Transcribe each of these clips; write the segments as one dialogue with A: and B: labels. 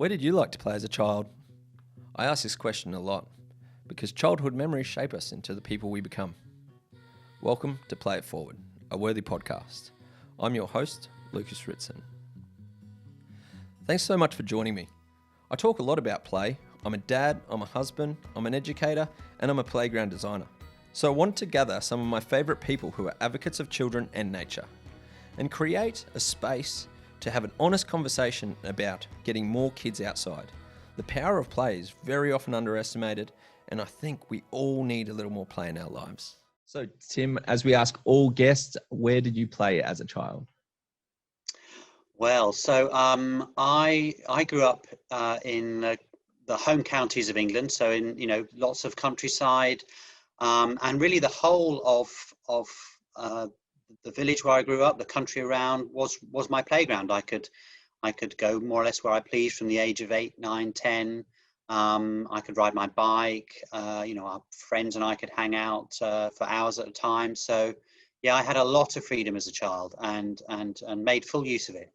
A: Where did you like to play as a child? I ask this question a lot because childhood memories shape us into the people we become. Welcome to Play It Forward, a Wearthy podcast. I'm your host, Lukas. Thanks so much for joining me. I talk a lot about play. I'm a dad, I'm a husband, I'm an educator, and I'm a playground designer. So I want to gather some of my favourite people who are advocates of children and nature and create a space to have an honest conversation about getting more kids outside. The power of play is very often underestimated, and I think we all need a little more play in our lives.
B: So, Tim, as we ask all guests, where did you play as a child?
C: Well, I grew up in the home counties of England, so in lots of countryside, and really the whole of the village where I grew up, the country around was my playground. I could go more or less where I pleased from the age of 8, 9, 10. I could ride my bike. Our friends and I could hang out for hours at a time. So, yeah, I had a lot of freedom as a child and made full use of it.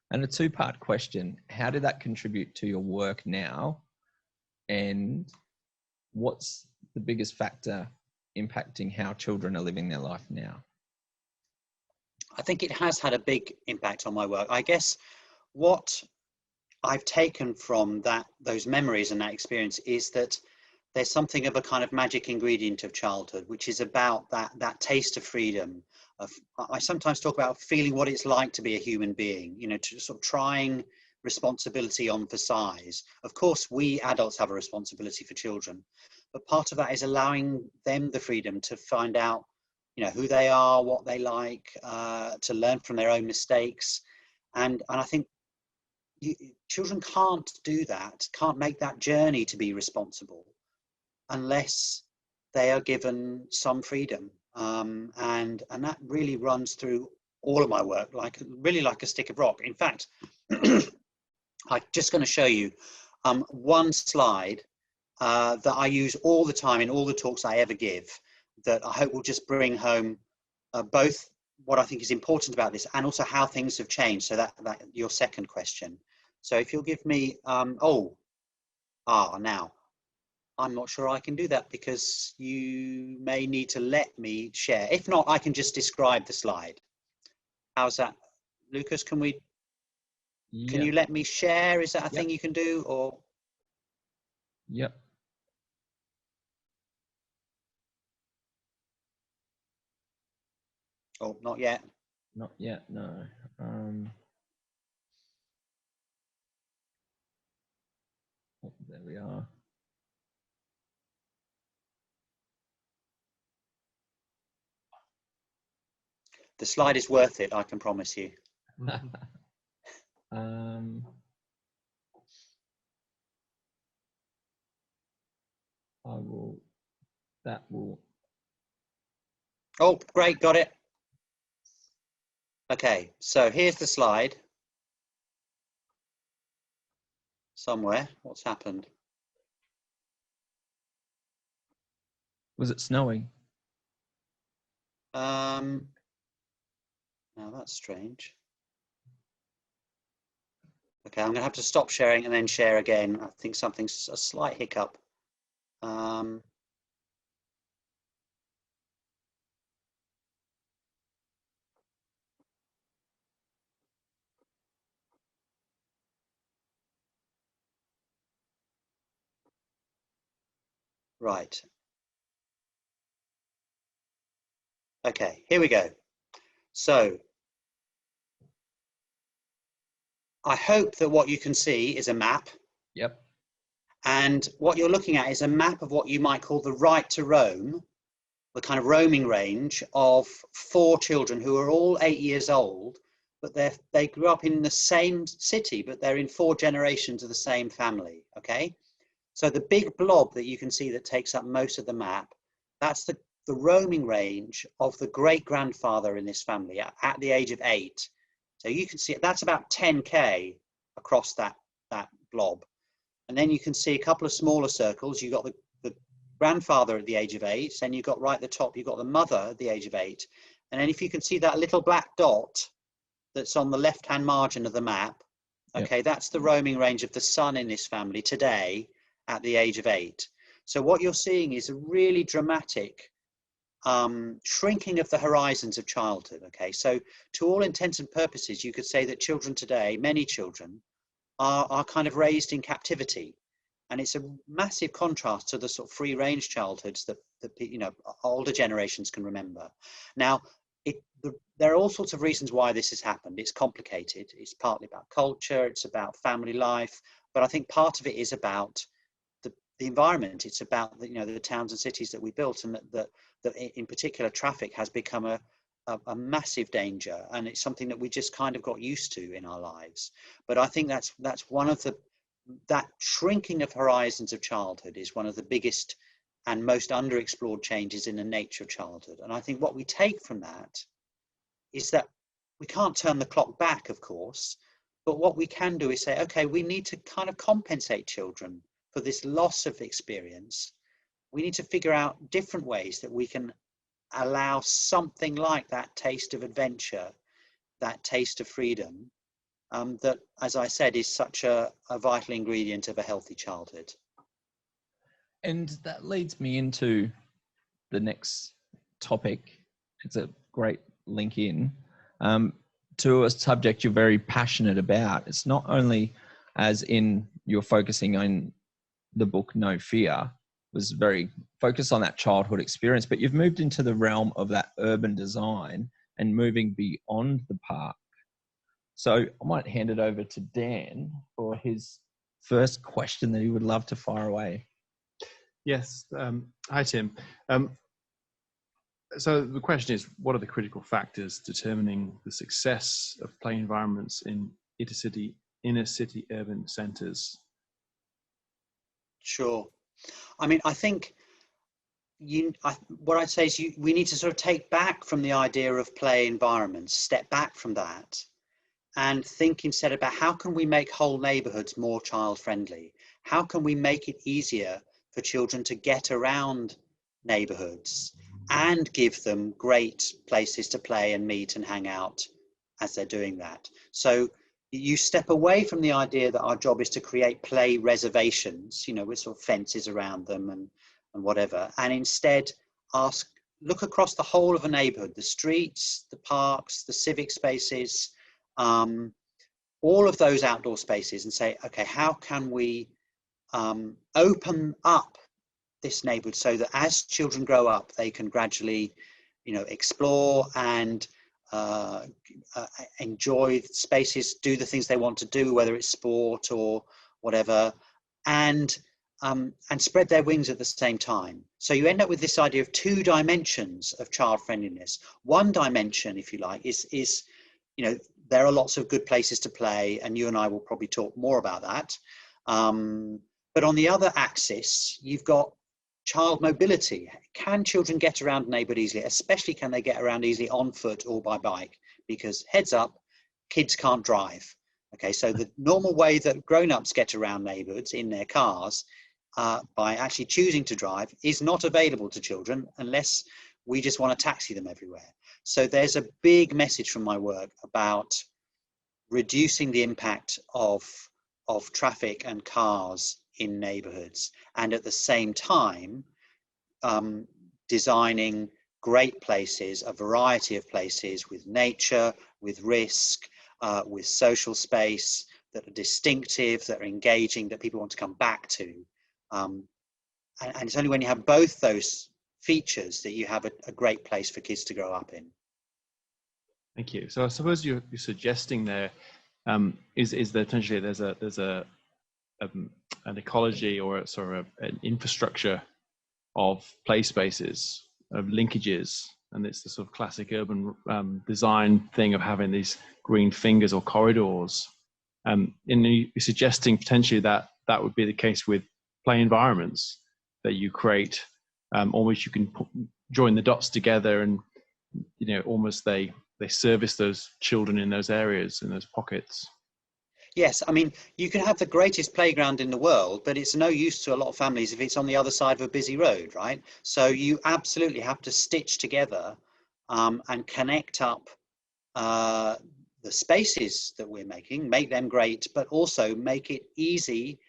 B: And a two-part question: how did that contribute to your work now? And what's the biggest factor impacting how children are living their life now?
C: I think it has had a big impact on my work. I guess what I've taken from those memories and that experience is that there's something of a kind of magic ingredient of childhood, which is about that taste of freedom. I sometimes talk about feeling what it's like to be a human being, to sort of trying responsibility on for size. Of course, we adults have a responsibility for children, but part of that is allowing them the freedom to find out, who they are, what they like, to learn from their own mistakes. And I think children can't do that, can't make that journey to be responsible unless they are given some freedom. And that really runs through all of my work, like a stick of rock. In fact, I'm just going to show you one slide that I use all the time in all the talks I ever give, that I hope will just bring home both what I think is important about this and also how things have changed. So that your second question. So if you'll give me, now, I'm not sure I can do that because you may need to let me share. If not, I can just describe the slide. How's that? Lukas, can you let me share? Is that a thing you can do, or?
B: Yep.
C: Oh, not yet.
B: Not yet, no. There we are.
C: The slide is worth it, I can promise you. Oh, great, got it. Okay, so here's the slide. Somewhere, what's happened?
B: Was it snowing?
C: Now that's strange. Okay, I'm gonna have to stop sharing and then share again. I think something's a slight hiccup. Right. Okay, here we go. So I hope that what you can see is a map.
B: Yep.
C: And what you're looking at is a map of what you might call the right to roam, the kind of roaming range of 4 children who are all 8 years old, but they grew up in the same city, but they're in 4 generations of the same family, okay? So the big blob that you can see that takes up most of the map, that's the roaming range of the great-grandfather in this family at the age of 8. So you can see that's about 10K across that blob. And then you can see a couple of smaller circles. You've got the grandfather at the age of 8, then you've got right at the top, you've got the mother at the age of 8. And then if you can see that little black dot that's on the left-hand margin of the map, Okay, that's the roaming range of the son in this family today at the age of 8. So what you're seeing is a really dramatic shrinking of the horizons of childhood. Okay, so to all intents and purposes, you could say that children today, many children, are kind of raised in captivity. And it's a massive contrast to the sort of free range childhoods that older generations can remember. Now, there are all sorts of reasons why this has happened. It's complicated. It's partly about culture. It's about family life. But I think part of it is about the environment. It's about the towns and cities that we built, and that in particular traffic has become a massive danger, and it's something that we just kind of got used to in our lives. But I think that's one of that shrinking of horizons of childhood is one of the biggest and most underexplored changes in the nature of childhood. And I think what we take from that is that we can't turn the clock back, of course, but what we can do is say, okay, we need to kind of compensate children for this loss of experience. We need to figure out different ways that we can allow something like that taste of adventure, that taste of freedom, that, as I said, is such a vital ingredient of a healthy childhood.
B: And that leads me into the next topic. It's a great link in to a subject you're very passionate about. It's not only as in you're focusing on the book No Fear, was very focused on that childhood experience, but you've moved into the realm of that urban design and moving beyond the park. So I might hand it over to Dan for his first question that he would love to fire away.
D: Yes. Hi, Tim. So the question is, what are the critical factors determining the success of play environments in inner city urban centres?
C: Sure. I mean, I think what I'd say is we need to sort of take back from the idea of play environments, step back from that, and think instead about how can we make whole neighbourhoods more child friendly? How can we make it easier for children to get around neighbourhoods and give them great places to play and meet and hang out as they're doing that? So you step away from the idea that our job is to create play reservations, with sort of fences around them and whatever, and instead look across the whole of a neighbourhood, the streets, the parks, the civic spaces, all of those outdoor spaces, and say, okay, how can we open up this neighbourhood so that as children grow up, they can gradually, explore and enjoy spaces, do the things they want to do, whether it's sport or whatever, and spread their wings at the same time. So you end up with this idea of 2 dimensions of child friendliness. One dimension, if you like, is there are lots of good places to play, and you and I will probably talk more about that. But on the other axis, you've got child mobility. Can children get around a neighbourhood easily? Especially, can they get around easily on foot or by bike? Because heads up, kids can't drive. Okay, so the normal way that grown-ups get around neighbourhoods in their cars by actually choosing to drive is not available to children unless we just want to taxi them everywhere. So there's a big message from my work about reducing the impact of traffic and cars in neighbourhoods, and at the same time designing great places, a variety of places with nature, with risk, with social space that are distinctive, that are engaging, that people want to come back to. And it's only when you have both those features that you have a great place for kids to grow up in.
D: Thank you. So I suppose you're suggesting there is that potentially there's an ecology or a sort of an infrastructure of play spaces, of linkages, and it's the sort of classic urban design thing of having these green fingers or corridors. And you're suggesting potentially that would be the case with play environments, that you create almost, you can join the dots together, and almost they service those children in those areas, in those pockets.
C: Yes, I mean, you can have the greatest playground in the world, but it's no use to a lot of families if it's on the other side of a busy road, right? So you absolutely have to stitch together and connect up the spaces that we're making, make them great, but also make it easy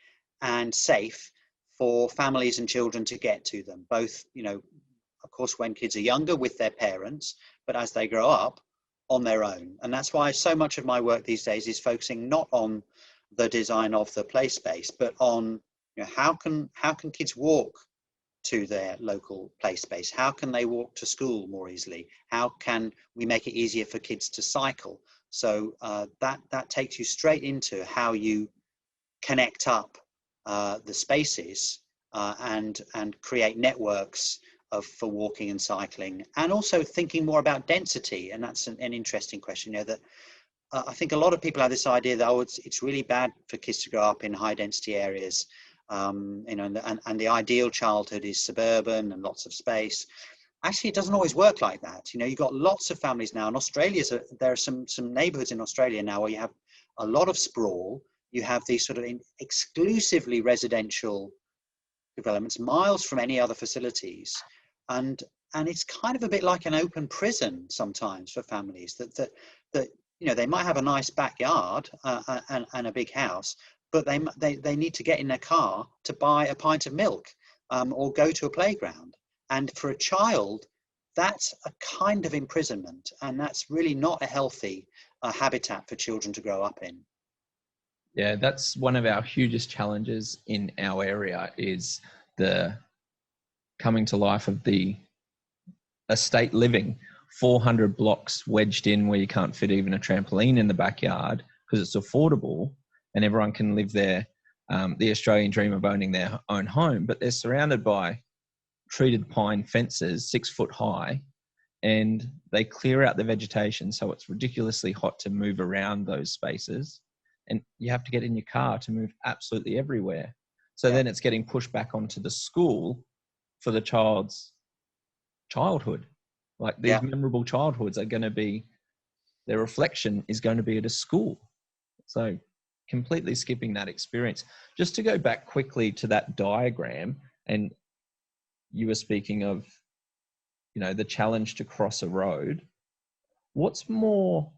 C: and safe for families and children to get to them, both, of course, when kids are younger with their parents, but as they grow up on their own. And that's why so much of my work these days is focusing not on the design of the play space, but on how can kids walk to their local play space? How can they walk to school more easily? How can we make it easier for kids to cycle? So that takes you straight into how you connect up the spaces and create networks for walking and cycling, and also thinking more about density. And that's an interesting question. That I think a lot of people have this idea that it's really bad for kids to grow up in high density areas. And the ideal childhood is suburban and lots of space. Actually, it doesn't always work like that. You've got lots of families now in Australia. There are some neighbourhoods in Australia now where you have a lot of sprawl. You have these sort of exclusively residential developments, miles from any other facilities, and it's kind of a bit like an open prison sometimes for families. That they might have a nice backyard and a big house, but they need to get in their car to buy a pint of milk or go to a playground. And for a child, that's a kind of imprisonment, and that's really not a healthy habitat for children to grow up in.
B: Yeah, that's one of our hugest challenges in our area, is the coming to life of the estate living. 400 blocks wedged in where you can't fit even a trampoline in the backyard because it's affordable and everyone can live there. The Australian dream of owning their own home, but they're surrounded by treated pine fences 6 foot high, and they clear out the vegetation. So it's ridiculously hot to move around those spaces. And you have to get in your car to move absolutely everywhere. So then it's getting pushed back onto the school for the child's childhood. Like these memorable childhoods are going to be, their reflection is going to be at a school. So completely skipping that experience. Just to go back quickly to that diagram, and you were speaking of, the challenge to cross a road. What's more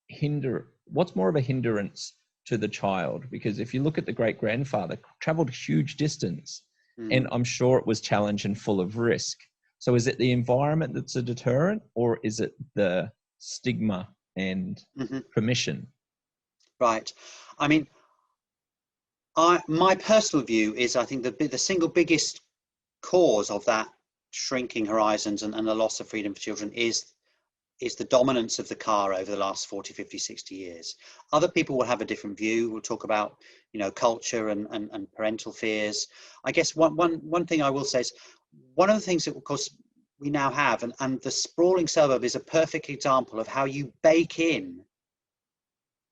B: of a hindrance to the child? Because if you look at the great grandfather, traveled a huge distance, and I'm sure it was challenge and full of risk. So is it the environment that's a deterrent, or is it the stigma and permission?
C: Right. I mean, my personal view is, I think the single biggest cause of that shrinking horizons and the loss of freedom for children is the dominance of the car over the last 40, 50, 60 years. Other people will have a different view. We'll talk about, culture and parental fears. I guess one thing I will say is, one of the things that, of course, we now have, and the sprawling suburb is a perfect example of how you bake in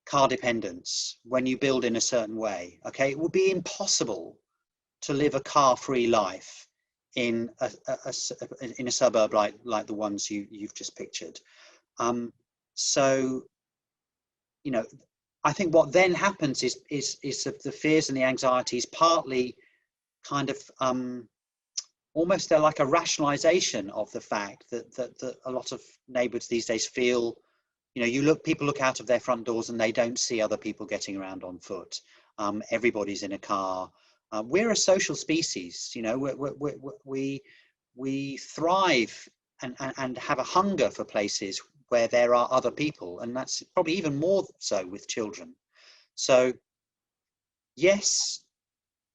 C: car dependence when you build in a certain way. Okay, it would be impossible to live a car-free life in a suburb like the ones you've just pictured. So, I think what then happens is the fears and the anxieties partly kind of almost they're like a rationalization of the fact that a lot of neighborhoods these days feel, people look out of their front doors and they don't see other people getting around on foot. Everybody's in a car. We're a social species, we thrive and have a hunger for places where there are other people, and that's probably even more so with children. So yes,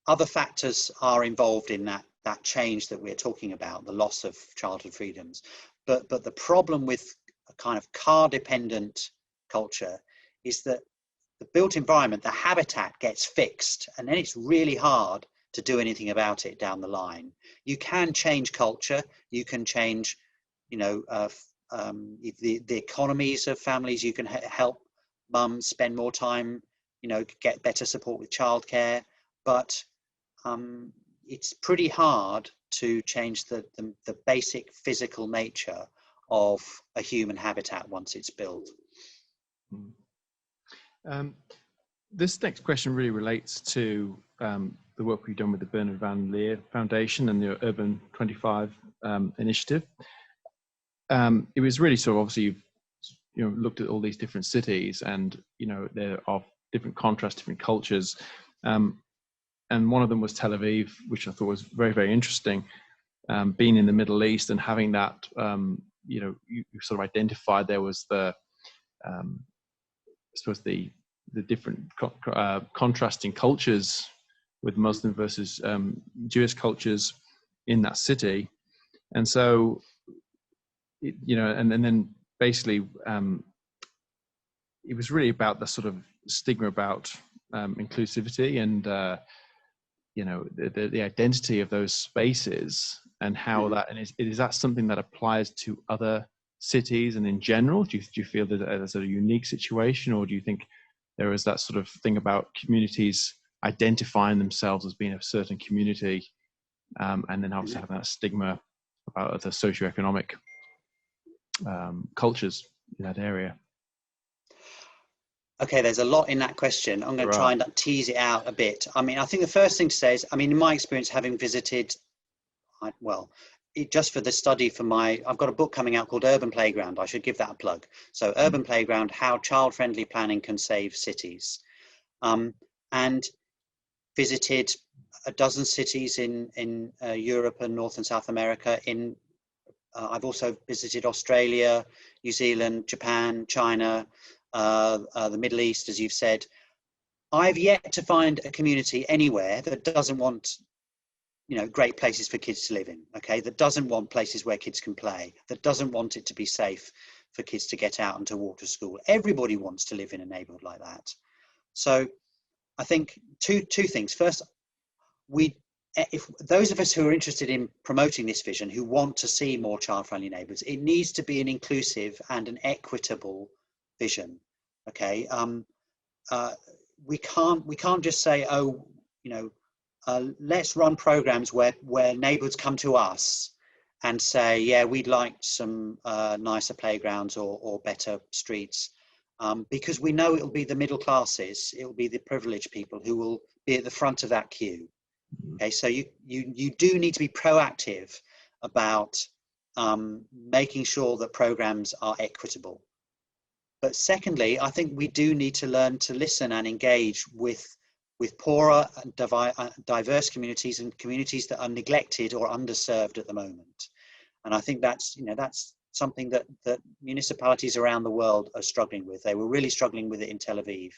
C: other factors are involved in that change that we're talking about, the loss of childhood freedoms, but the problem with a kind of car dependent culture is that the built environment, the habitat, gets fixed, and then it's really hard to do anything about it down the line. You can change culture, you can change, the economies of families, you can help mums spend more time, get better support with childcare, but it's pretty hard to change the basic physical nature of a human habitat once it's built.
D: This next question really relates to the work we've done with the Bernard Van Leer Foundation and the Urban 25 initiative. It was really sort of obviously looked at all these different cities, and they're of different contrasts, different cultures, and one of them was Tel Aviv, which I thought was very, very interesting. Being in the Middle East and having that, you sort of identified there was the, I suppose the different contrasting cultures with Muslim versus Jewish cultures in that city, and so and then basically it was really about the sort of stigma about inclusivity and the identity of those spaces, and how that, and is that something that applies to other cities and in general? Do you feel that there's a unique situation, or do you think there is that sort of thing about communities identifying themselves as being a certain community, and then obviously having that stigma about other socioeconomic cultures in that area?
C: Okay, there's a lot in that question. I'm going to try and tease it out a bit. I mean, I think the first thing to say is, I mean, in my experience, having visited, just for the study for I've got a book coming out called Urban Playground. I should give that a plug. So Urban Playground, How Child-Friendly Planning Can Save Cities. And visited a dozen cities in Europe and North and South America. I've also visited Australia, New Zealand, Japan, China, the Middle East, as you've said. I've yet to find a community anywhere that doesn't want, great places for kids to live in, okay? That doesn't want places where kids can play, that doesn't want it to be safe for kids to get out and to walk to school. Everybody wants to live in a neighborhood like that. So I think two things. First, if those of us who are interested in promoting this vision, who want to see more child-friendly neighborhoods, it needs to be an inclusive and an equitable vision. Okay, we can't just say, let's run programs where neighborhoods come to us and say, yeah, we'd like some nicer playgrounds or better streets, because we know it'll be the middle classes, it'll be the privileged people who will be at the front of that queue. Okay, so you do need to be proactive about making sure that programs are equitable. But secondly, I think we do need to learn to listen and engage with poorer and diverse communities and communities that are neglected or underserved at the moment. And I think that's something that municipalities around the world are struggling with. They were really struggling with it in Tel Aviv.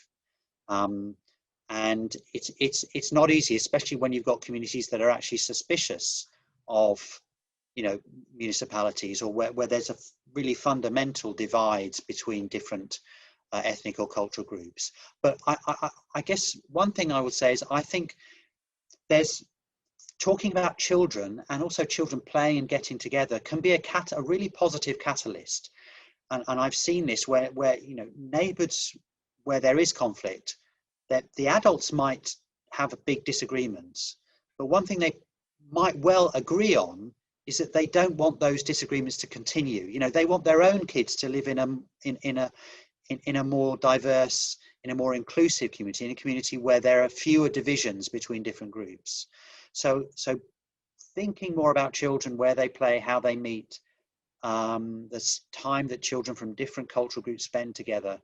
C: And it's not easy, especially when you've got communities that are actually suspicious of municipalities, or where there's a really fundamental divides between different ethnic or cultural groups. But I guess one thing I would say is, I think there's talking about children, and also children playing and getting together, can be a really positive catalyst. And I've seen this where neighbourhoods where there is conflict, that the adults might have big disagreements, but one thing they might well agree on is that they don't want those disagreements to continue. They want their own kids to live in a more diverse, in a more inclusive community, in a community where there are fewer divisions between different groups. So thinking more about children, where they play, how they meet, the time that children from different cultural groups spend together,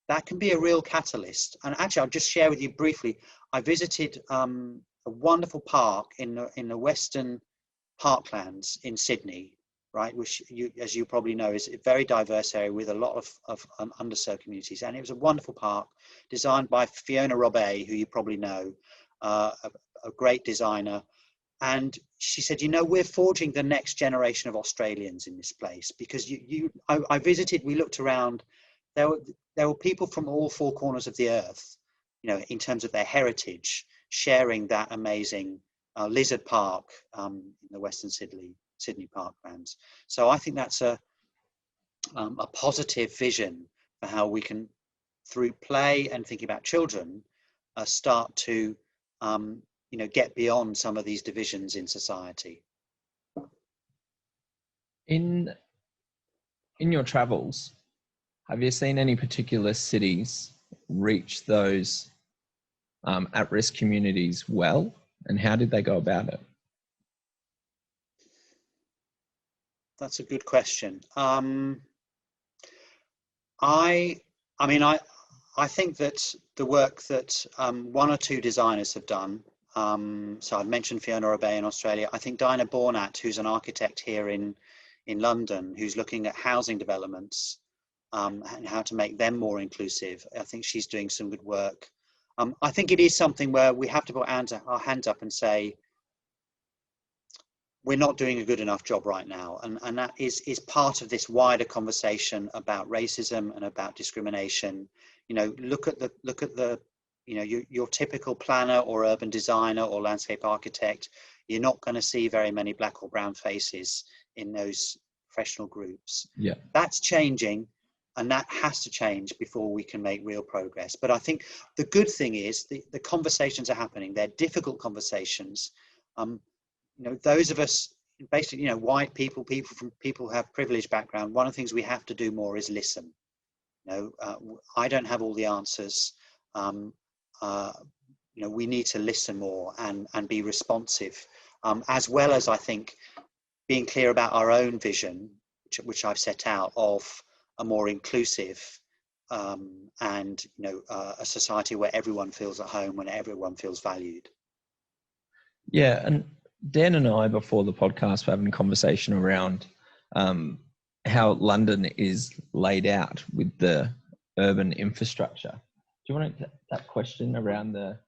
C: that can be a real catalyst. And actually, I'll just share with you briefly, I visited a wonderful park in the Western Parklands in Sydney, right, which as you probably know is a very diverse area with a lot of underserved communities. And it was a wonderful park designed by Fiona Robey, who you probably know, a great designer. And she said, we're forging the next generation of Australians in this place, because I visited, we looked around, there were people from all four corners of the earth, in terms of their heritage, sharing that amazing lizard park in the Western Sydney Parklands. So I think that's a positive vision for how we can, through play and thinking about children, start to get beyond some of these divisions in society.
B: In your travels, have you seen any particular cities reach those at-risk communities well, and how did they go about it?
C: That's a good question. I mean, I think that the work that one or two designers have done, so I've mentioned Fiona Obey in Australia. I think Dinah Bornat, who's an architect here in London, who's looking at housing developments and how to make them more inclusive. I think she's doing some good work. I think it is something where we have to put our hands up and say, we're not doing a good enough job right now. And that is part of this wider conversation about racism and about discrimination. You know, look at the you know, your typical planner or urban designer or landscape architect. You're not going to see very many black or brown faces in those professional groups.
B: Yeah,
C: that's changing, and that has to change before we can make real progress. But I think the good thing is the conversations are happening. They're difficult conversations. You know, those of us, basically, you know, white people who have privileged background, one of the things we have to do more is listen. You know, I don't have all the answers. You know, we need to listen more and be responsive, as well as, I think, being clear about our own vision, which I've set out, of a more inclusive and, you know, a society where everyone feels at home and everyone feels valued.
B: yeah, and Dan and I, before the podcast, were having a conversation around how London is laid out with the urban infrastructure. Do you want to that question around the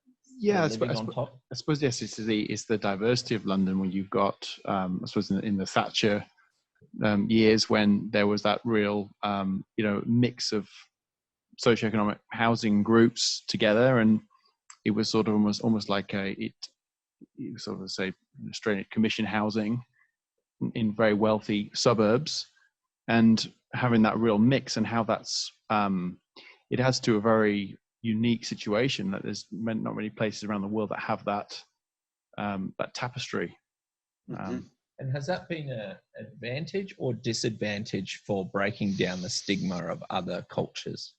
B: living on top?
D: I suppose yes, it's the diversity of London when you've got I suppose in the Thatcher years when there was that real you know, mix of socioeconomic housing groups together, and it was sort of almost like it sort of say Australian commission housing in very wealthy suburbs, and having that real mix, and how that's it adds to a very unique situation that there's not many places around the world that have that that tapestry.
C: Mm-hmm.
B: And has that been an advantage or disadvantage for breaking down the stigma of other cultures?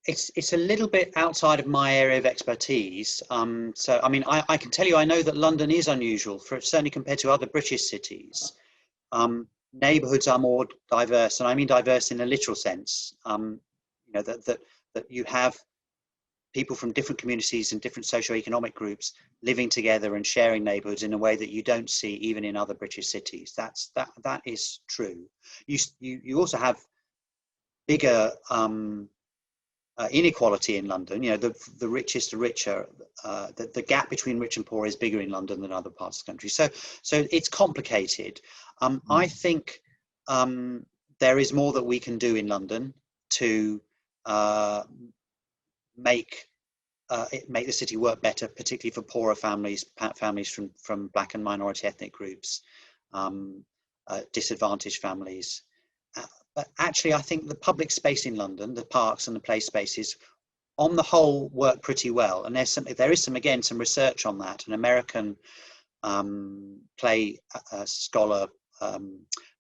C: It's a little bit outside of my area of expertise. So, I mean, I can tell you, I know that London is unusual, certainly compared to other British cities. Neighbourhoods are more diverse, and I mean diverse in a literal sense. You know, that you have people from different communities and different socioeconomic groups living together and sharing neighbourhoods in a way that you don't see even in other British cities. That is true. You also have bigger inequality in London. You know, the richest are richer. The gap between rich and poor is bigger in London than other parts of the country. So it's complicated. I think there is more that we can do in London to make the city work better, particularly for poorer families from Black and minority ethnic groups, disadvantaged families. But actually, I think the public space in London, the parks and the play spaces, on the whole, work pretty well. And there is some research on that. An American play scholar,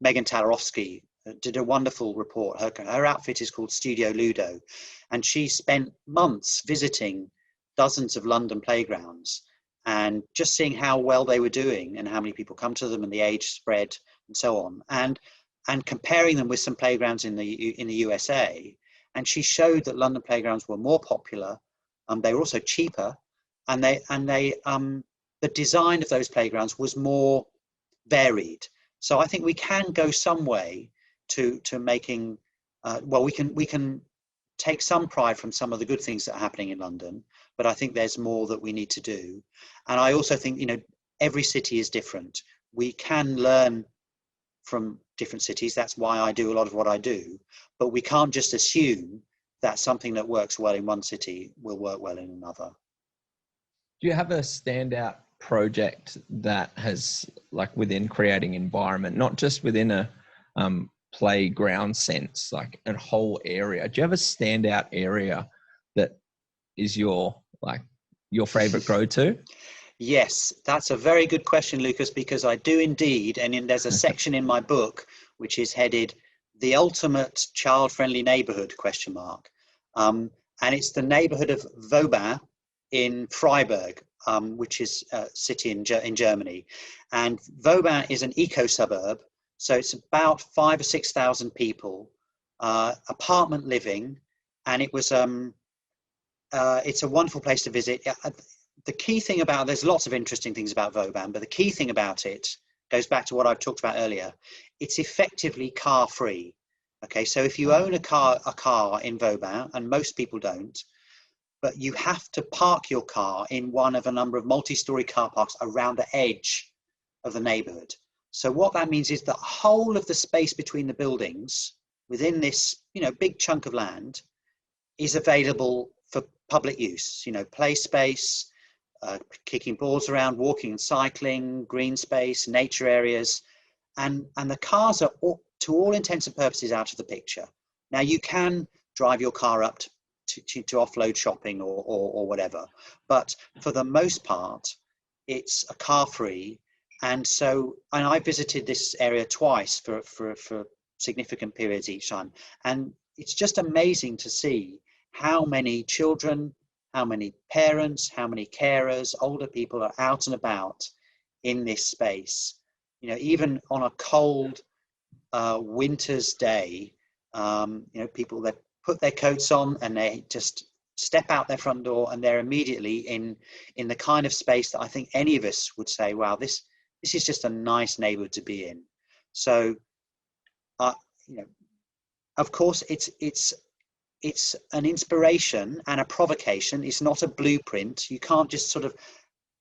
C: Megan Talarowski, did a wonderful report. Her outfit is called Studio Ludo, and she spent months visiting dozens of London playgrounds and just seeing how well they were doing and how many people come to them and the age spread and so on. And comparing them with some playgrounds in the USA, and she showed that London playgrounds were more popular, they were also cheaper, and the design of those playgrounds was more varied. So I think we can go some way to making we can take some pride from some of the good things that are happening in London, but I think there's more that we need to do. And I also think, you know, every city is different. We can learn from different cities. That's why I do a lot of what I do, but we can't just assume that something that works well in one city will work well in another.
B: Do you have a standout project that has, like, within creating environment, not just within a playground sense, like a whole area? Do you have a standout area that is your favorite go-to?
C: Yes, that's a very good question, Lucas, because I do indeed. And there's a section in my book which is headed "The Ultimate Child-Friendly Neighbourhood?" ? And it's the neighbourhood of Vauban in Freiburg, which is a city in Germany. And Vauban is an eco-suburb So it's about 5,000 or 6,000 people, apartment living, and it's a wonderful place to visit. The key thing there's lots of interesting things about Vauban, but the key thing about it goes back to what I've talked about earlier. It's effectively car free. Okay, so if you own a car in Vauban, and most people don't, but you have to park your car in one of a number of multi-story car parks around the edge of the neighborhood. So what that means is the whole of the space between the buildings within this, big chunk of land is available for public use, play space, kicking balls around, walking and cycling, green space, nature areas, and the cars are to all intents and purposes out of the picture. Now you can drive your car up to offload shopping or whatever, but for the most part, it's a car free. And I visited this area twice for significant periods each time, and it's just amazing to see how many children, how many parents, how many carers, older people are out and about in this space. Even on a cold winter's day, people that put their coats on and they just step out their front door, and they're immediately in the kind of space that I think any of us would say, wow, this is just a nice neighborhood to be in. So, of course, it's an inspiration and a provocation. It's not a blueprint. You can't just sort of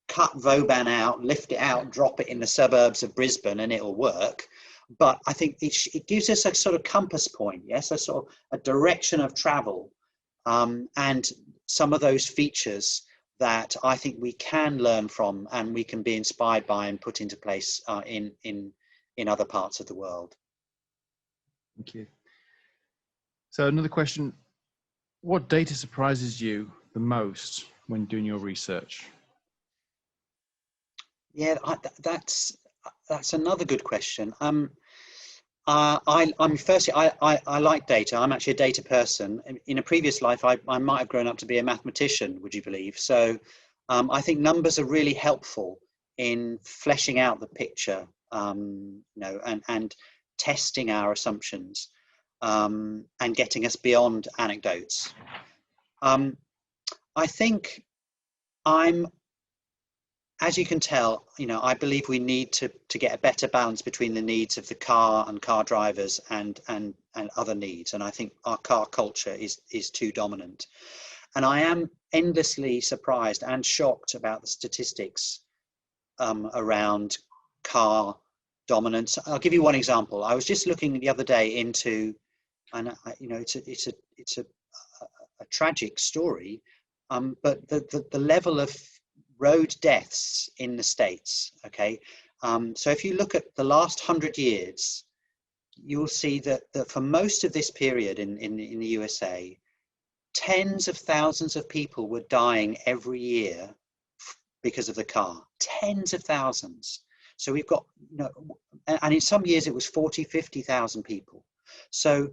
C: cut Vauban out, lift it out, drop it in the suburbs of Brisbane, and it'll work. But I think it gives us a sort of compass point, yes, a sort of a direction of travel, and some of those features that I think we can learn from and we can be inspired by and put into place in other parts of the world.
D: Thank you. So another question, what data surprises you the most when doing your research?
C: Yeah, that's another good question. I like data. I'm actually a data person. In a previous life, I might have grown up to be a mathematician, would you believe? So I think numbers are really helpful in fleshing out the picture, and testing our assumptions, and getting us beyond anecdotes. I think as you can tell, I believe we need to get a better balance between the needs of the car and car drivers and other needs. And I think our car culture is too dominant. And I am endlessly surprised and shocked about the statistics around car dominance. I'll give you one example. I was just looking the other day into, and it's a tragic story, but the level of road deaths in the States. Okay, so if you look at the last 100 years, you'll see that for most of this period in the USA, tens of thousands of people were dying every year because of the car. Tens of thousands. So we've got, and in some years it was 40, 50,000 people. So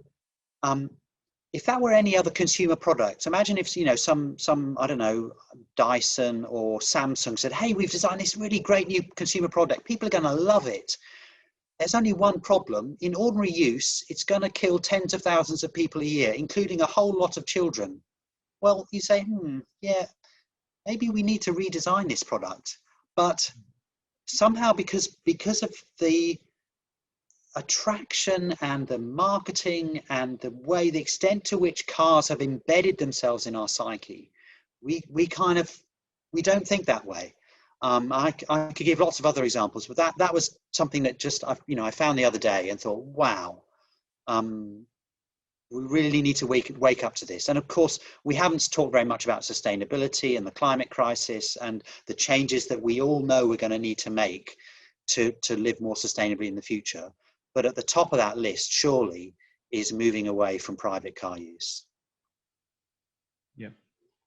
C: if that were any other consumer product, imagine if, some, I don't know, Dyson or Samsung said, hey, we've designed this really great new consumer product. People are going to love it. There's only one problem. In ordinary use, it's going to kill tens of thousands of people a year, including a whole lot of children. Well, you say, yeah, maybe we need to redesign this product. But somehow, because of the attraction and the marketing and the extent to which cars have embedded themselves in our psyche, we don't think that way. I could give lots of other examples, but that was something that just I found the other day and thought, wow, we really need to wake up to this. And of course, we haven't talked very much about sustainability and the climate crisis and the changes that we all know we're going to need to make to live more sustainably in the future. But at the top of that list, surely, is moving away from private car use. Yeah,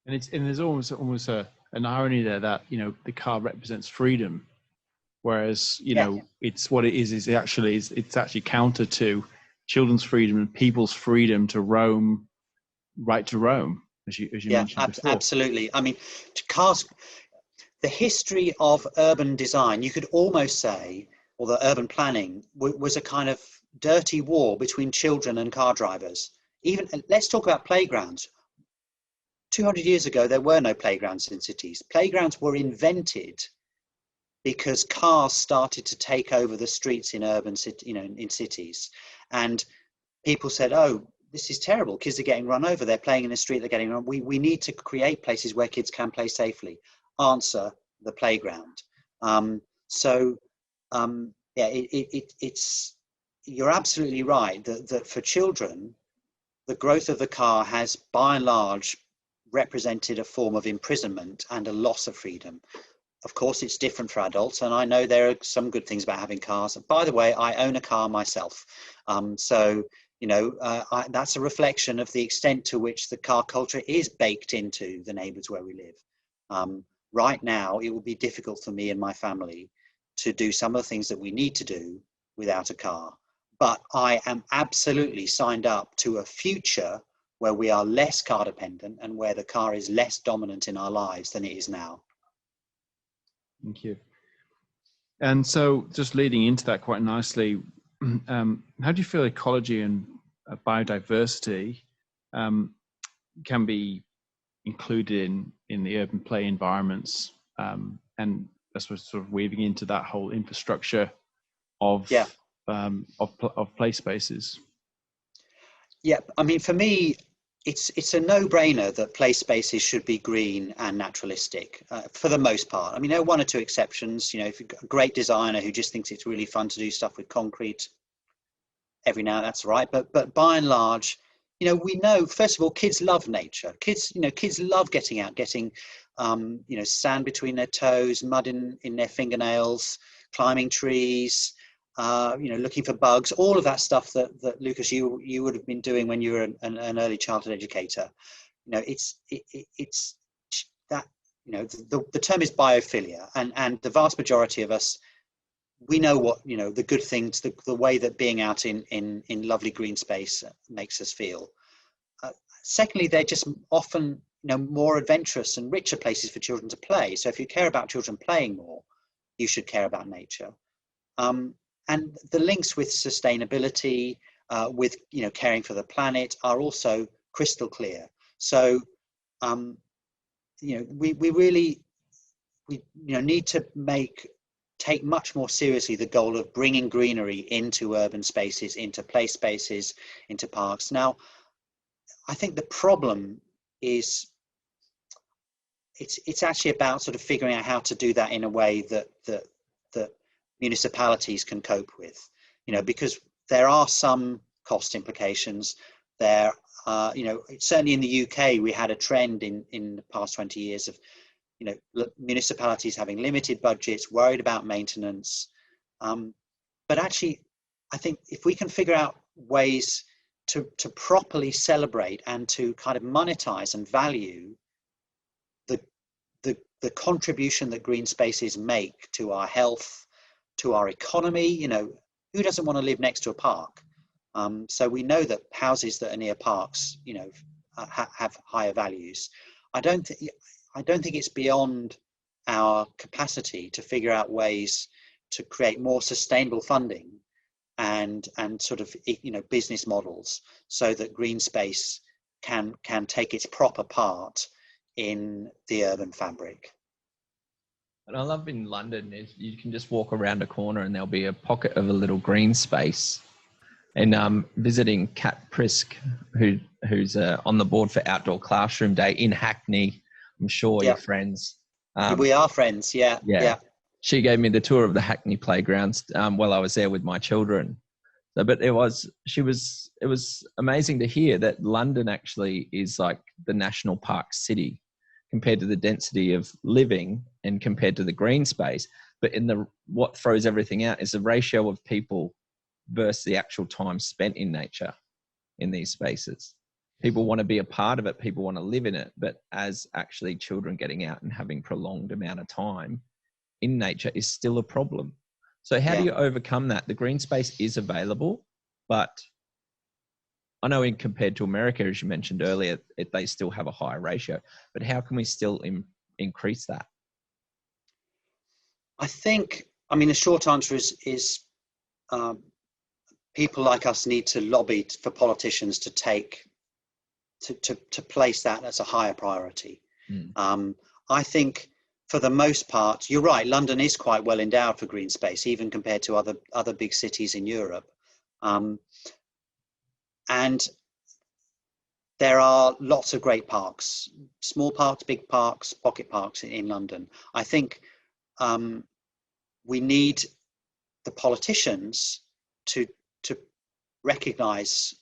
D: and there's almost an irony there that the car represents freedom, whereas it's what it is it's actually counter to children's freedom and people's freedom to roam, right to roam, as you mentioned before.
C: Absolutely. I mean, cars. The history of urban design, you could almost say, or the urban planning was a kind of dirty war between children and car drivers. Even, let's talk about playgrounds. 200 years ago, there were no playgrounds in cities. Playgrounds were invented because cars started to take over the streets in in cities. And people said, oh, this is terrible. Kids are getting run over. They're playing in the street. They're getting run. We need to create places where kids can play safely. Answer, the playground. It's you're absolutely right that for children, the growth of the car has by and large represented a form of imprisonment and a loss of freedom. Of course, it's different for adults, and I know there are some good things about having cars. And by the way, I own a car myself. That's a reflection of the extent to which the car culture is baked into the neighbourhoods where we live. Right now, it will be difficult for me and my family to do some of the things that we need to do without a car. But I am absolutely signed up to a future where we are less car dependent and where the car is less dominant in our lives than it is now.
D: Thank you. And so just leading into that quite nicely, how do you feel ecology and biodiversity can be included in the urban play environments, and I suppose sort of weaving into that whole infrastructure of play spaces?
C: Yeah, I mean, for me, it's a no-brainer that play spaces should be green and naturalistic for the most part. I mean, there are one or two exceptions. You know, if you've got a great designer who just thinks it's really fun to do stuff with concrete, every now and that's right. But by and large, you know, we know, first of all, kids love nature. Kids love getting out, getting, sand between their toes, mud in their fingernails, climbing trees, looking for bugs, all of that stuff that Lukas, you would have been doing when you were an early childhood educator. You know, it's that, you know, the term is biophilia, and the vast majority of us, we know what, you know, the good things, the way that being out in lovely green space makes us feel. Secondly, they're just often, you know, more adventurous and richer places for children to play. So if you care about children playing more, you should care about nature. And the links with sustainability, with, you know, caring for the planet are also crystal clear. So, we really need to take much more seriously the goal of bringing greenery into urban spaces, into play spaces, into parks. Now, I think the problem is it's actually about sort of figuring out how to do that in a way that municipalities can cope with, you know, because there are some cost implications there. Certainly in the UK, we had a trend in the past 20 years of, you know, municipalities having limited budgets, worried about maintenance. But actually, I think if we can figure out ways to properly celebrate and to kind of monetize and value the contribution that green spaces make to our health, to our economy, you know, who doesn't want to live next to a park? So we know that houses that are near parks, you know, have higher values. I don't think it's beyond our capacity to figure out ways to create more sustainable funding and sort of, you know, business models so that green space can take its proper part in the urban fabric.
B: And I love in London is you can just walk around a corner and there'll be a pocket of a little green space. And visiting Kat Prisk, who's on the board for Outdoor Classroom Day in Hackney. I'm sure you're friends.
C: We are friends, yeah.
B: She gave me the tour of the Hackney playgrounds while I was there with my children. So, but it was amazing to hear that London actually is like the national park city compared to the density of living and compared to the green space. But what throws everything out is the ratio of people versus the actual time spent in nature in these spaces. People want to be a part of it. People want to live in it. But as actually children getting out and having prolonged amount of time in nature is still a problem. So how do you overcome that? The green space is available, but I know compared to America, as you mentioned earlier, they still have a higher ratio, but how can we still increase that?
C: I think I mean, the short answer is people like us need to lobby for politicians to place that as a higher priority. I think for the most part, you're right, London is quite well endowed for green space, even compared to other big cities in Europe. And there are lots of great parks, small parks, big parks, pocket parks in London. I think we need the politicians to recognise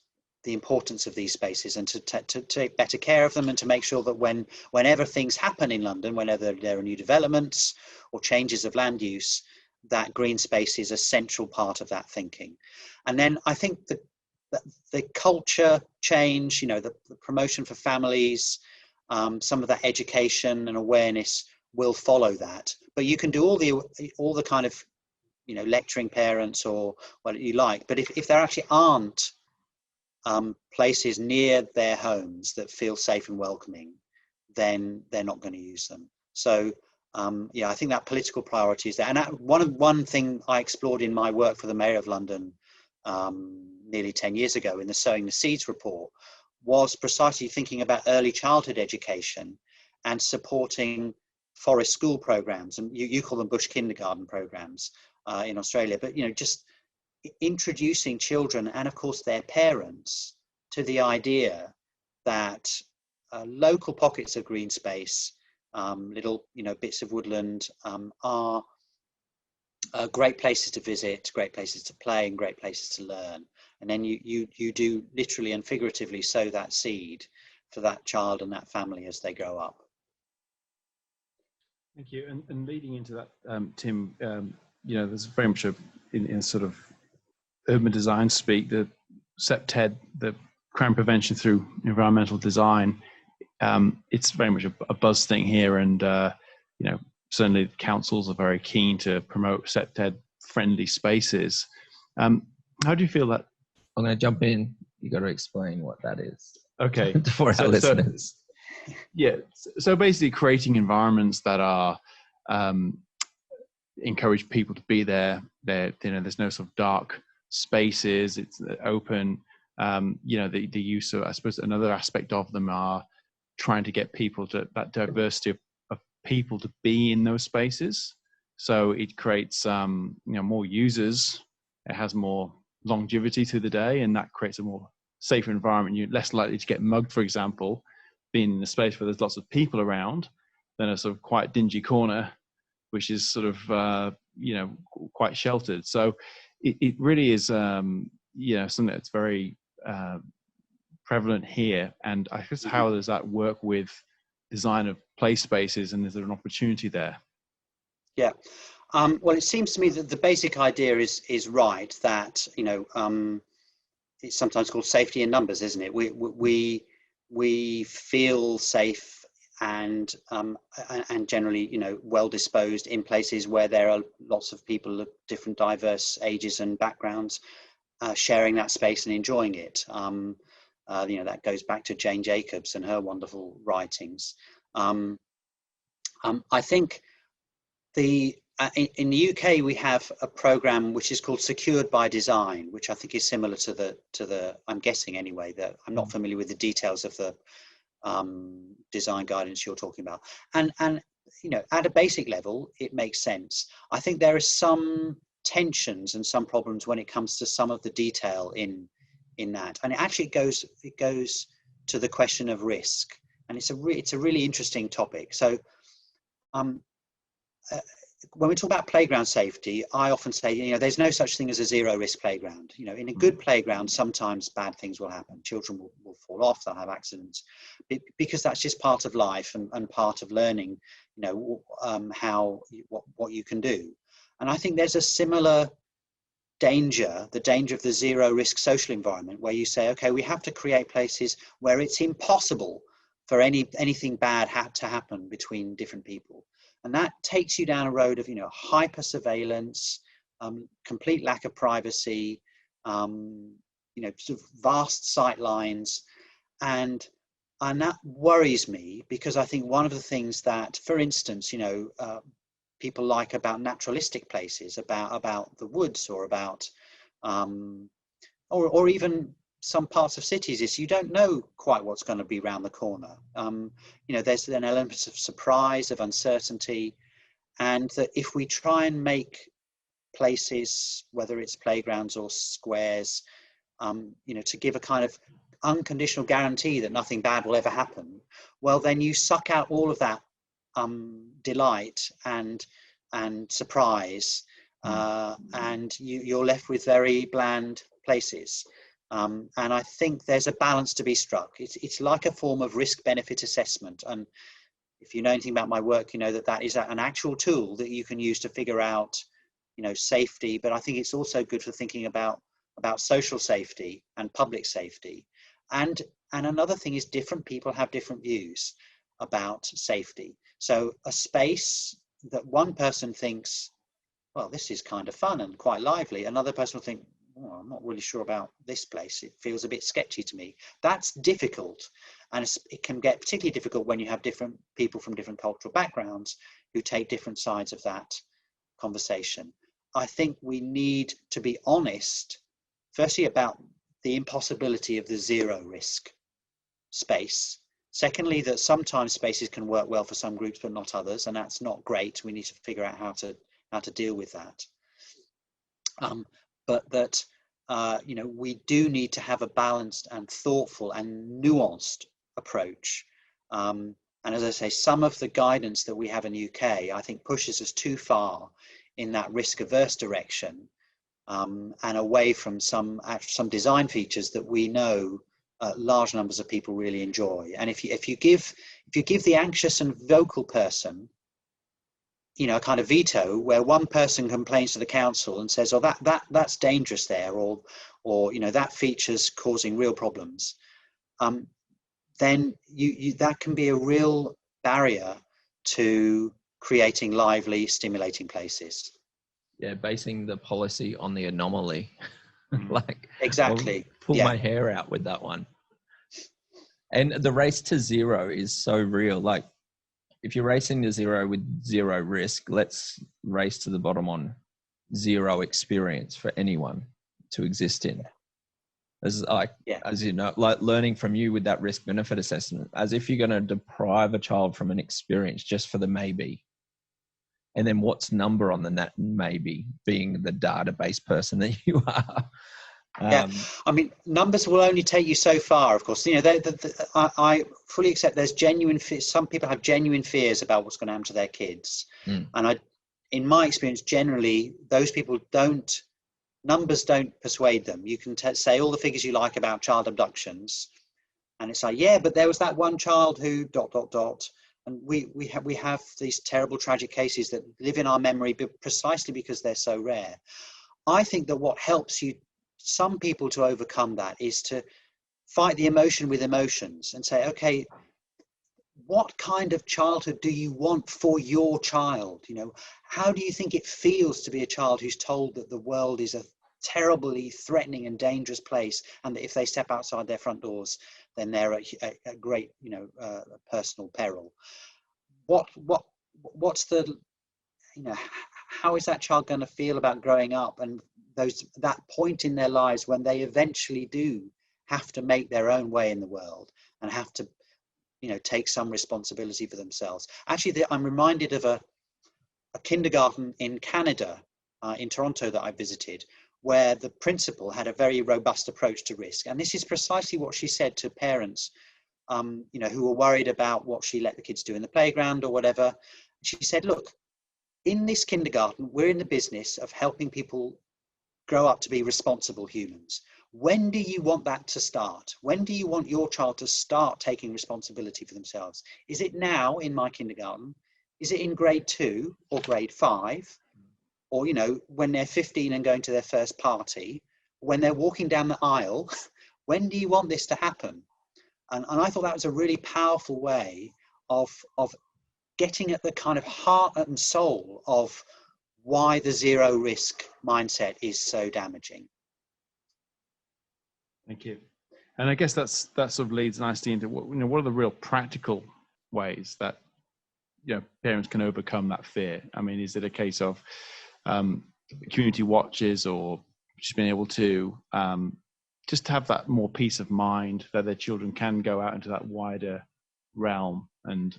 C: the importance of these spaces and to take better care of them, and to make sure that whenever things happen in London, whenever there are new developments or changes of land use, that green space is a central part of that thinking. And then I think the culture change, the promotion for families, some of that education and awareness will follow that. But you can do all the kind of lecturing parents or what you like, but if there actually aren't places near their homes that feel safe and welcoming, then they're not going to use them. So I think that political priority is there. And one thing I explored in my work for the Mayor of London nearly 10 years ago in the Sowing the Seeds report was precisely thinking about early childhood education and supporting forest school programs, and you call them bush kindergarten programs in Australia, but just introducing children and of course their parents to the idea that local pockets of green space, little bits of woodland, are great places to visit, great places to play, and great places to learn. And then you do literally and figuratively sow that seed for that child and that family as they grow up.
D: Thank you. And leading into that, Tim, there's very much in sort of urban design speak, the CEPTED, the crime prevention through environmental design, it's very much a buzz thing here, and certainly councils are very keen to promote CEPTED friendly spaces. How do you feel that?
B: I'm going to jump in. You got to explain what that is.
D: Okay.
B: For our listeners.
D: So basically creating environments that are encourage people to be there. There's no sort of dark spaces. It's open. The use of, I suppose, another aspect of them are trying to get people to that diversity of people to be in those spaces. So it creates more users. It has more longevity to the day, and that creates a more safer environment. You're less likely to get mugged, for example, being in a space where there's lots of people around than a sort of quite dingy corner, which is sort of quite sheltered. So it really is something that's very prevalent here. And I guess how does that work with design of play spaces, and is there an opportunity there?
C: Yeah. Well, it seems to me that the basic idea is right, that it's sometimes called safety in numbers, isn't it? We feel safe and generally well disposed in places where there are lots of people of different diverse ages and backgrounds sharing that space and enjoying it. That goes back to Jane Jacobs and her wonderful writings. I think in the UK we have a program which is called Secured by Design, which I think is similar to the I'm guessing anyway, that I'm not familiar with the details of the design guidance you're talking about, and at a basic level it makes sense. I think there are some tensions and some problems when it comes to some of the detail in that, and it actually goes to the question of risk, and it's a really interesting topic. So when we talk about playground safety, I often say, there's no such thing as a zero risk playground. In a good playground, sometimes bad things will happen. Children will fall off, they'll have accidents, because that's just part of life and part of learning, what you can do. And I think there's a similar danger, the danger of the zero risk social environment, where you say, okay, we have to create places where it's impossible for anything bad to happen between different people. And that takes you down a road of, hyper surveillance, complete lack of privacy, sort of vast sight lines. And that worries me, because I think one of the things that, for instance, people like about naturalistic places, about the woods, or about or even some parts of cities, is you don't know quite what's going to be around the corner. There's an element of surprise, of uncertainty, and that if we try and make places, whether it's playgrounds or squares, to give a kind of unconditional guarantee that nothing bad will ever happen, well, then you suck out all of that delight and surprise, and you're left with very bland places. And I think there's a balance to be struck. It's like a form of risk-benefit assessment. And if you know anything about my work, you know that is an actual tool that you can use to figure out, safety. But I think it's also good for thinking about social safety and public safety. And another thing is, different people have different views about safety. So a space that one person thinks, well, this is kind of fun and quite lively, another person will think, oh, I'm not really sure about this place. It feels a bit sketchy to me. That's difficult. And it can get particularly difficult when you have different people from different cultural backgrounds who take different sides of that conversation. I think we need to be honest, firstly, about the impossibility of the zero risk space. Secondly, that sometimes spaces can work well for some groups, but not others. And that's not great. We need to figure out how to deal with that. But that, we do need to have a balanced and thoughtful and nuanced approach. And as I say, some of the guidance that we have in the UK, I think, pushes us too far in that risk-averse direction, and away from some design features that we know large numbers of people really enjoy. And if you give the anxious and vocal person, a kind of veto, where one person complains to the council and says, "Oh, that's dangerous there," or that feature's causing real problems, then that can be a real barrier to creating lively, stimulating places.
B: Yeah, basing the policy on the anomaly. Like,
C: exactly.
B: I'll pull my hair out with that one. And the race to zero is so real. Like, if you're racing to zero with zero risk, let's race to the bottom on zero experience for anyone to exist in. As you know, like learning from you with that risk benefit assessment, as if you're going to deprive a child from an experience just for the maybe. And then what's number on the maybe, being the database person that you are.
C: I mean, numbers will only take you so far, of course. I fully accept there's genuine fears. Some people have genuine fears about what's going to happen to their kids. And in my experience, generally, those people numbers don't persuade them. You can say all the figures you like about child abductions, and it's like, yeah, but there was that one child who ... And we have these terrible, tragic cases that live in our memory precisely because they're so rare. I think that what helps some people to overcome that is to fight the emotion with emotions and say, okay, what kind of childhood do you want for your child? How do you think it feels to be a child who's told that the world is a terribly threatening and dangerous place, and that if they step outside their front doors, then they're a great, personal peril? What's the, how is that child going to feel about growing up, and that point in their lives when they eventually do have to make their own way in the world and have to, take some responsibility for themselves? Actually, I'm reminded of a kindergarten in Canada, in Toronto, that I visited, where the principal had a very robust approach to risk. And this is precisely what she said to parents, who were worried about what she let the kids do in the playground or whatever. She said, look, in this kindergarten, we're in the business of helping people grow up to be responsible humans. When do you want that to start? When do you want your child to start taking responsibility for themselves? Is it now in my kindergarten? Is it in grade 2 or grade 5? Or, when they're 15 and going to their first party, when they're walking down the aisle? When do you want this to happen? And I thought that was a really powerful way of getting at the kind of heart and soul of why the zero risk mindset is so damaging.
D: Thank you. And I guess that sort of leads nicely into what are the real practical ways that parents can overcome that fear? I mean, is it a case of community watches, or just being able to just have that more peace of mind that their children can go out into that wider realm and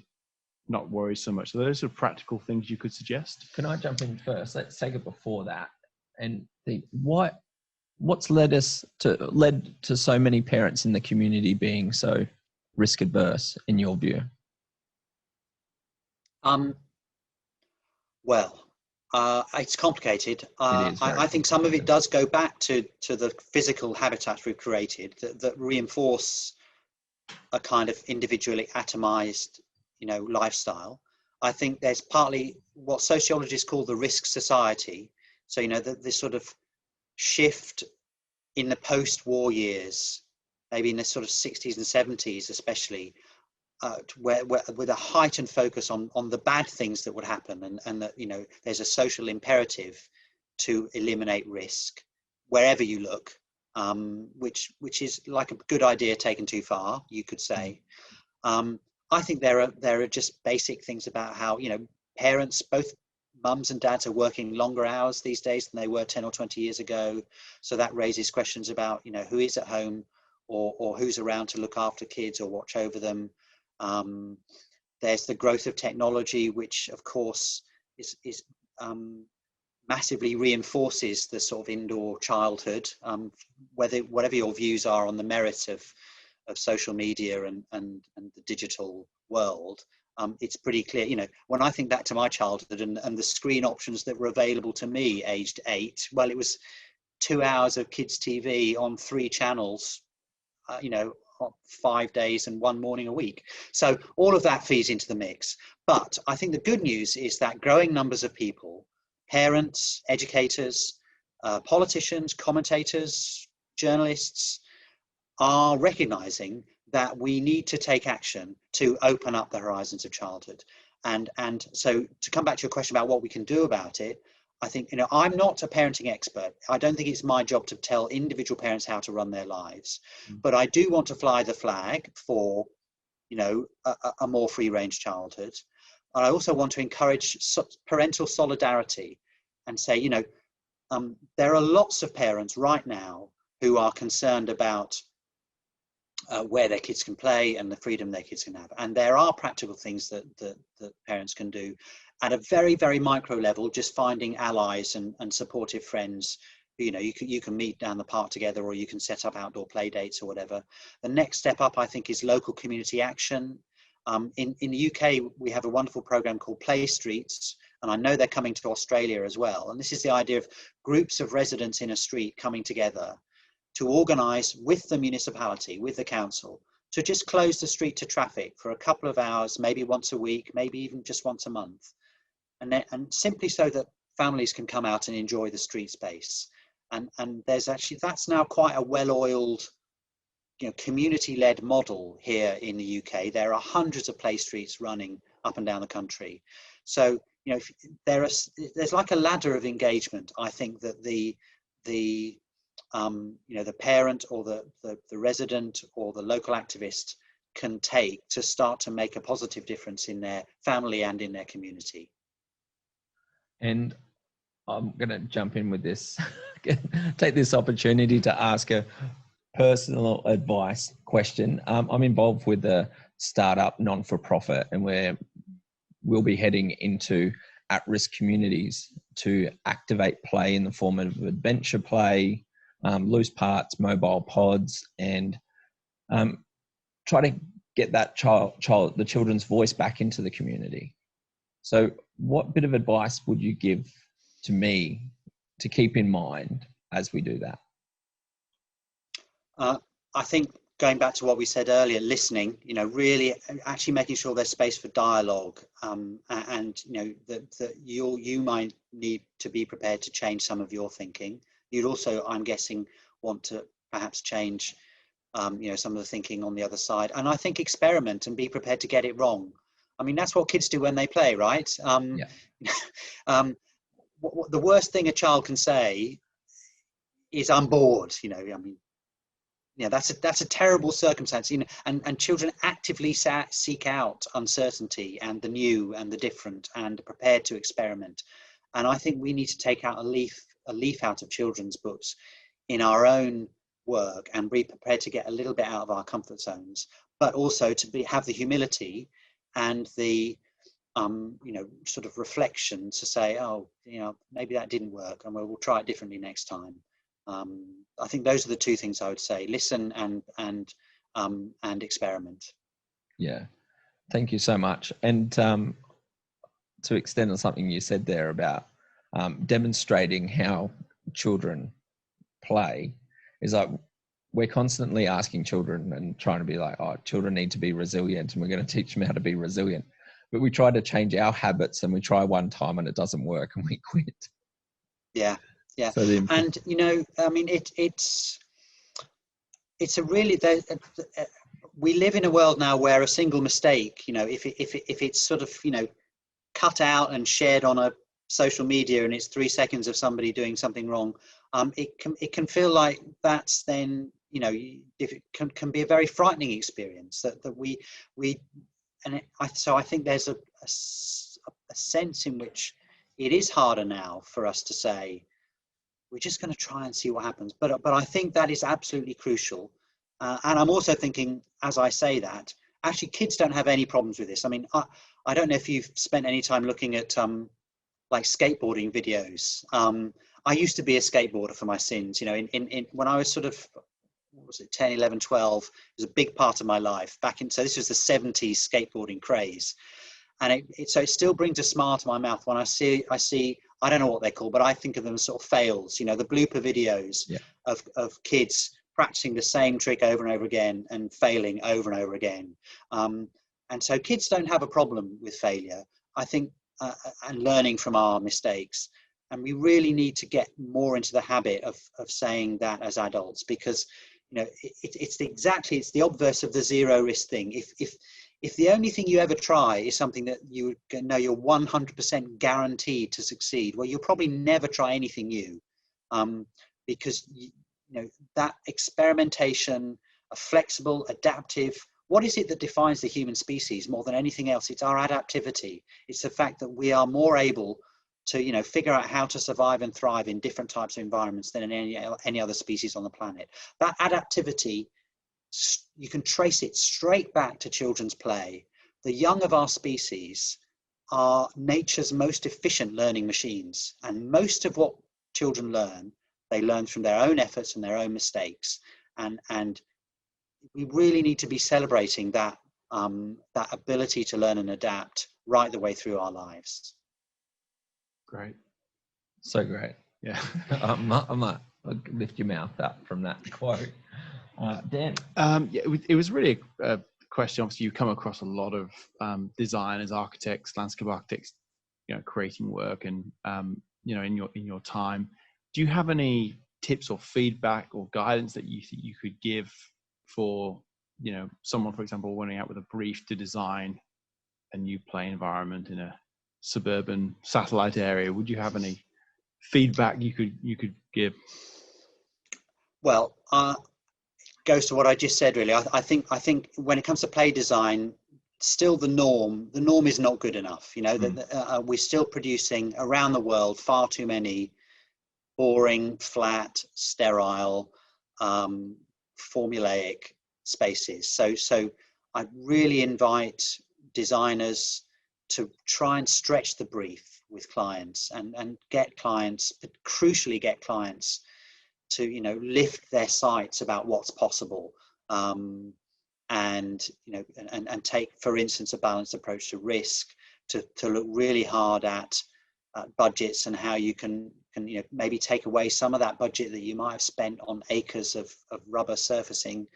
D: not worry so much? So those are practical things you could suggest.
B: Can I jump in first? Let's take it before that and think what's led to so many parents in the community being so risk adverse in your view?
C: It's complicated.
B: It is
C: I think some of it does go back to the physical habitats we've created that reinforce a kind of individually atomized, lifestyle. I think there's partly what sociologists call the risk society. So, this sort of shift in the post-war years, maybe in the sort of 60s and 70s especially, where with a heightened focus on the bad things that would happen, and that there's a social imperative to eliminate risk wherever you look, which is like a good idea taken too far, you could say. I think there are just basic things about how parents, both mums and dads, are working longer hours these days than they were 10 or 20 years ago, so that raises questions about who is at home or who's around to look after kids or watch over them. There's the growth of technology, which of course is massively reinforces the sort of indoor childhood, whatever your views are on the merits of social media and the digital world. It's pretty clear, when I think back to my childhood and the screen options that were available to me aged 8, well, it was 2 hours of kids TV on 3 channels, 5 days and 1 morning a week. So all of that feeds into the mix. But I think the good news is that growing numbers of people, parents, educators, politicians, commentators, journalists, are recognizing that we need to take action to open up the horizons of childhood. And so to come back to your question about what we can do about it, I think, I'm not a parenting expert. I don't think it's my job to tell individual parents how to run their lives, but I do want to fly the flag for, a more free range childhood. And I also want to encourage parental solidarity and say, there are lots of parents right now who are concerned about where their kids can play and the freedom their kids can have. And there are practical things that parents can do at a very, very micro level, just finding allies and supportive friends. You can meet down the park together, or you can set up outdoor play dates or whatever. The next step up, I think, is local community action. In the UK, we have a wonderful program called Play Streets, and I know they're coming to Australia as well. And this is the idea of groups of residents in a street coming together to organise with the municipality, with the council, to just close the street to traffic for a couple of hours, maybe once a week, maybe even just once a month. And simply so that families can come out and enjoy the street space. And there's actually, that's now quite a well-oiled, community-led model here in the UK. There are hundreds of play streets running up and down the country. So, there's like a ladder of engagement. I think that the parent or the resident or the local activist can take to start to make a positive difference in their family and in their community.
B: And I'm going to jump in with this, take this opportunity to ask a personal advice question. I'm involved with a startup non-for-profit, and we'll be heading into at-risk communities to activate play in the form of adventure play, loose parts, mobile pods, and try to get that the children's voice back into the community. So what bit of advice would you give to me to keep in mind as we do that?
C: I think going back to what we said earlier, listening, really actually making sure there's space for dialogue, and that you might need to be prepared to change some of your thinking. You'd also, I'm guessing, want to perhaps change some of the thinking on the other side. And I think experiment and be prepared to get it wrong. I mean, that's what kids do when they play, right? The worst thing a child can say is, I'm bored, that's a terrible circumstance, and children actively seek out uncertainty and the new and the different and are prepared to experiment. And I think we need to take out a leaf out of children's books in our own work and be prepared to get a little bit out of our comfort zones, but also to have the humility and the sort of reflection to say, oh, maybe that didn't work, and we'll try it differently next time. I think those are the two things I would say: listen and experiment.
B: Yeah, thank you so much. And to extend on something you said there about demonstrating how children play, is like we're constantly asking children and trying to be like, oh, children need to be resilient, and we're going to teach them how to be resilient. But we try to change our habits, and we try one time and it doesn't work and we quit.
C: Yeah.
B: So
C: and I mean, it's a really, we live in a world now where a single mistake, if it's sort of cut out and shared on a social media, and it's 3 seconds of somebody doing something wrong, it can feel like that's then if it can be a very frightening experience that we so I think there's a sense in which it is harder now for us to say, we're just going to try and see what happens. But I think that is absolutely crucial. And I'm also thinking, as I say that, actually kids don't have any problems with this. I mean, I don't know if you've spent any time looking at like skateboarding videos. I used to be a skateboarder for my sins, when I was sort of, what was it, 10, 11, 12, it was a big part of my life so this was the 70s skateboarding craze. And so it still brings a smile to my mouth when I see, I don't know what they're called, but I think of them as sort of fails, the blooper videos of kids practicing the same trick over and over again and failing over and over again. And so kids don't have a problem with failure, I think, and learning from our mistakes. And we really need to get more into the habit of saying that as adults, because it's the obverse of the zero risk thing. If the only thing you ever try is something that you know you're 100% guaranteed to succeed, well, you'll probably never try anything new, because that experimentation, a flexible, adaptive. What is it that defines the human species more than anything else? It's our adaptivity. It's the fact that we are more able to figure out how to survive and thrive in different types of environments than any other species on the planet. That adaptivity, you can trace it straight back to children's play. The young of our species are nature's most efficient learning machines, and most of what children learn, they learn from their own efforts and their own mistakes. And we really need to be celebrating that ability to learn and adapt right the way through our lives.
D: Great.
B: So great.
D: Yeah.
B: I might lift your mouth up from that quote. Dan?
D: It was really a question. Obviously, you come across a lot of designers, architects, landscape architects, creating work, and in your time. Do you have any tips or feedback or guidance that you think you could give for someone, for example, running out with a brief to design a new play environment in a suburban satellite area? Would you have any feedback you could give?
C: Well, goes to what I just said, really. I think when it comes to play design, still the norm is not good enough. We're still producing around the world far too many boring, flat, sterile, formulaic spaces. So I really invite designers to try and stretch the brief with clients and get clients, but crucially get clients to lift their sights about what's possible, and take, for instance, a balanced approach to risk, to look really hard at budgets and how you can maybe take away some of that budget that you might have spent on acres of rubber surfacing,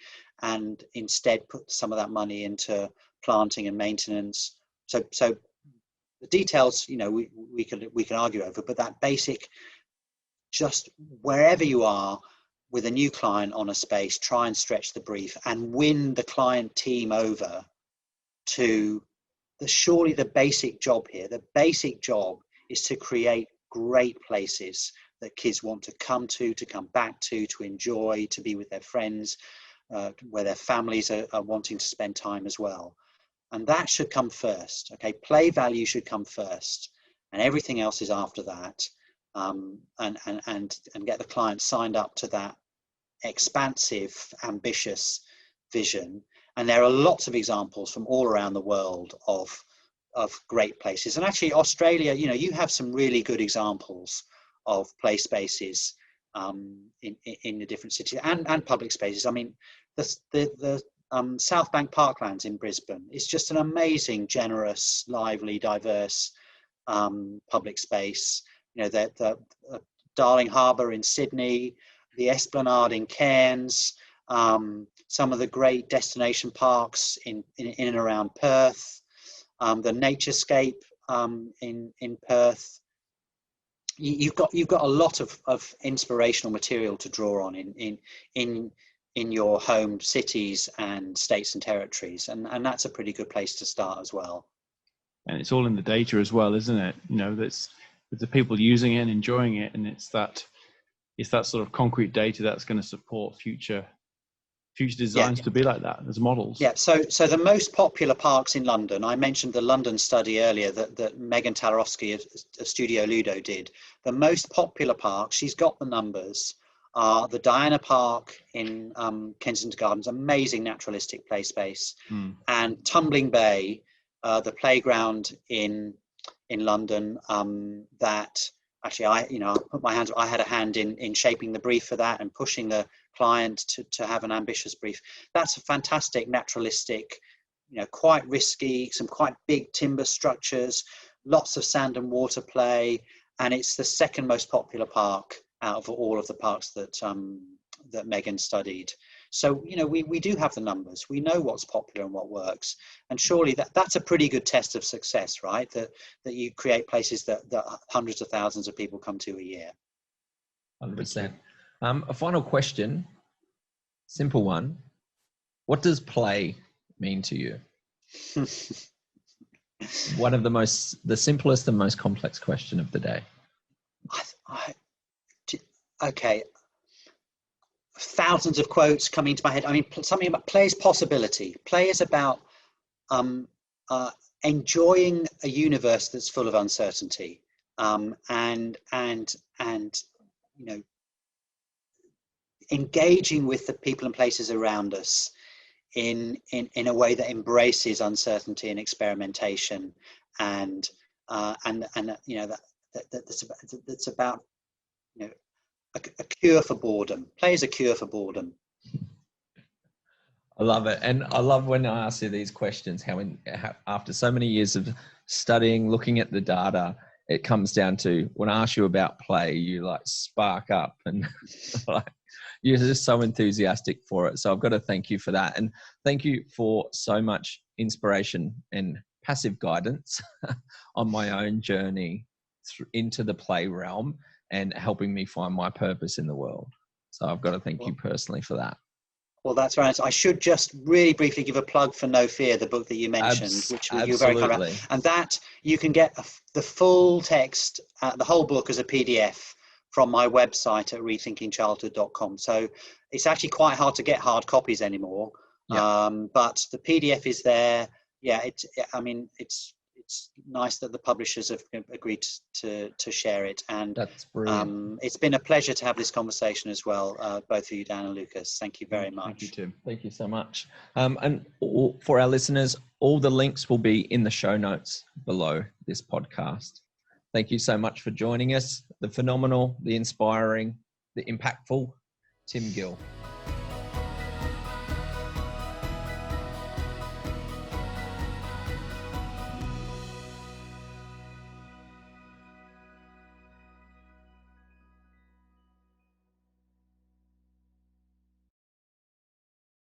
C: and instead put some of that money into planting and maintenance. So the details, we can argue over, but that basic, just wherever you are with a new client on a space, try and stretch the brief and win the client team over to surely the basic job here. The basic job is to create great places that kids want to come back to enjoy, to be with their friends. where their families are wanting to spend time as well. And that should come first. Okay, play value should come first, and everything else is after that. And get the client signed up to that expansive, ambitious vision. And there are lots of examples from all around the world of great places. And actually, Australia, you have some really good examples of play spaces in the different cities and public spaces. I mean, the South Bank Parklands in Brisbane is just an amazing, generous, lively, diverse public space. The Darling Harbour in Sydney, the Esplanade in Cairns, some of the great destination parks in and around Perth, the Naturescape in Perth. You've got a lot of inspirational material to draw on in your home cities and states and territories, and that's a pretty good place to start as well.
D: And it's all in the data as well, isn't it? That's with the people using it and enjoying it, and it's that sort of concrete data that's going to support future designs to be like that as models.
C: Yeah. So the most popular parks in London, I mentioned the London study earlier that Megan Talarowski of Studio Ludo did. The most popular parks, she's got the numbers, are the Diana Park in Kensington Gardens, amazing naturalistic play space, and Tumbling Bay, the playground in London. That actually I put my hands. I had a hand in shaping the brief for that and pushing the client to have an ambitious brief. That's a fantastic naturalistic, quite risky, some quite big timber structures, lots of sand and water play, and it's the second most popular park out of all of the parks that Megan studied. So we do have the numbers. We know what's popular and what works, and surely that's a pretty good test of success, right? That you create places that hundreds of thousands of people come to a year.
B: 100%. A final question, simple one. What does play mean to you? One of the simplest and most complex question of the day.
C: Okay. Thousands of quotes coming to my head. I mean, something about play is possibility. Play is about enjoying a universe that's full of uncertainty, and engaging with the people and places around us in a way that embraces uncertainty and experimentation, and that's about a cure for boredom. Play is a cure for boredom.
B: I love it. And I love when I ask you these questions, how after so many years of studying, looking at the data, it comes down to when I ask you about play, you like spark up and you're just so enthusiastic for it. So I've got to thank you for that. And thank you for so much inspiration and passive guidance on my own journey into the play realm and helping me find my purpose in the world. So I've got to thank you personally for that.
C: Well, that's right. I should just really briefly give a plug for No Fear, the book that you mentioned, which you're very kind about. And that you can get the full text, the whole book as a PDF from my website at rethinkingchildhood.com. So it's actually quite hard to get hard copies anymore. Yeah. But the PDF is there. Yeah, it's nice that the publishers have agreed to share it, and
B: that's brilliant.
C: It's been a pleasure to have this conversation as well, both of you, Dan and Lucas. Thank you very much.
D: Thank you, Tim.
B: Thank you so much. And for our listeners, all the links will be in the show notes below this podcast. Thank you so much for joining us. The phenomenal, the inspiring, the impactful Tim Gill.